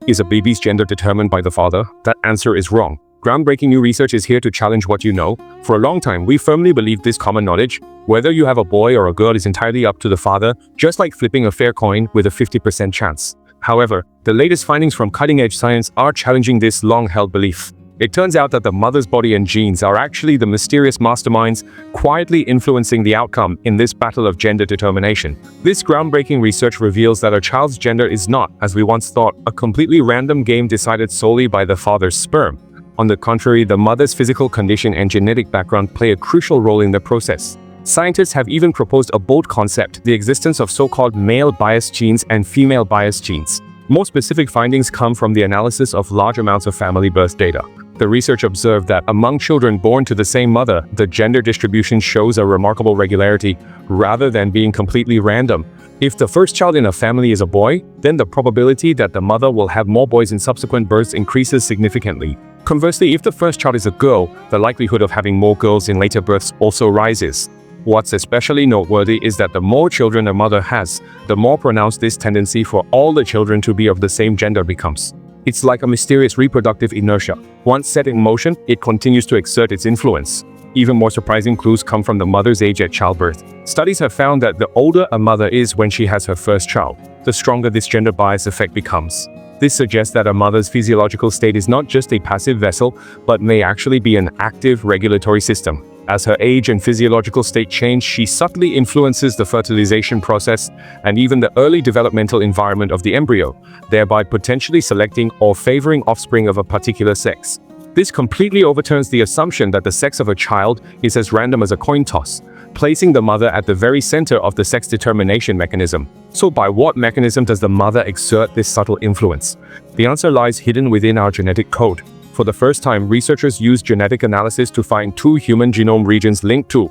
Is a baby's gender determined by the father? That answer is wrong. Groundbreaking new research is here to challenge what you know. For a long time, we firmly believed this common knowledge. Whether you have a boy or a girl is entirely up to the father, just like flipping a fair coin with a 50% chance. However, the latest findings from cutting-edge science are challenging this long-held belief. It turns out that the mother's body and genes are actually the mysterious masterminds quietly influencing the outcome in this battle of gender determination. This groundbreaking research reveals that a child's gender is not, as we once thought, a completely random game decided solely by the father's sperm. On the contrary, the mother's physical condition and genetic background play a crucial role in the process. Scientists have even proposed a bold concept, the existence of so-called male biased genes and female biased genes. More specific findings come from the analysis of large amounts of family birth data. The research observed that among children born to the same mother, the gender distribution shows a remarkable regularity rather than being completely random. If the first child in a family is a boy, then the probability that the mother will have more boys in subsequent births increases significantly. Conversely, if the first child is a girl, the likelihood of having more girls in later births also rises. What's especially noteworthy is that the more children a mother has, the more pronounced this tendency for all the children to be of the same gender becomes. It's like a mysterious reproductive inertia. Once set in motion, it continues to exert its influence. Even more surprising clues come from the mother's age at childbirth. Studies have found that the older a mother is when she has her first child, the stronger this gender bias effect becomes. This suggests that a mother's physiological state is not just a passive vessel, but may actually be an active regulatory system. As her age and physiological state change, she subtly influences the fertilization process and even the early developmental environment of the embryo, thereby potentially selecting or favoring offspring of a particular sex. This completely overturns the assumption that the sex of a child is as random as a coin toss, placing the mother at the very center of the sex determination mechanism. So by what mechanism does the mother exert this subtle influence? The answer lies hidden within our genetic code. For the first time, researchers used genetic analysis to find two human genome regions linked to.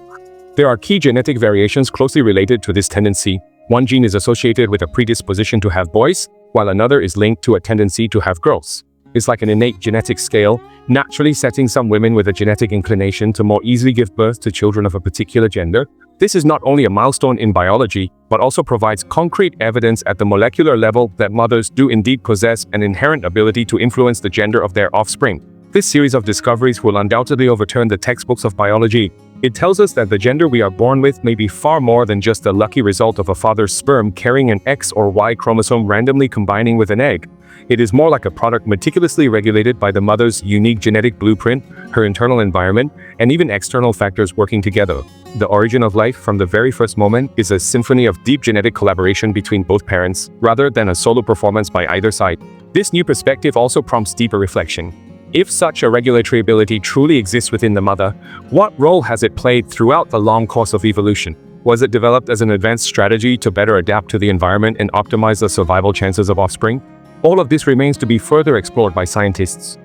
There are key genetic variations closely related to this tendency. One gene is associated with a predisposition to have boys, while another is linked to a tendency to have girls. It's like an innate genetic scale, naturally setting some women with a genetic inclination to more easily give birth to children of a particular gender. This is not only a milestone in biology, but also provides concrete evidence at the molecular level that mothers do indeed possess an inherent ability to influence the gender of their offspring. This series of discoveries will undoubtedly overturn the textbooks of biology. It tells us that the gender we are born with may be far more than just the lucky result of a father's sperm carrying an X or Y chromosome randomly combining with an egg. It is more like a product meticulously regulated by the mother's unique genetic blueprint, her internal environment, and even external factors working together. The origin of life from the very first moment is a symphony of deep genetic collaboration between both parents, rather than a solo performance by either side. This new perspective also prompts deeper reflection. If such a regulatory ability truly exists within the mother, what role has it played throughout the long course of evolution? Was it developed as an advanced strategy to better adapt to the environment and optimize the survival chances of offspring? All of this remains to be further explored by scientists.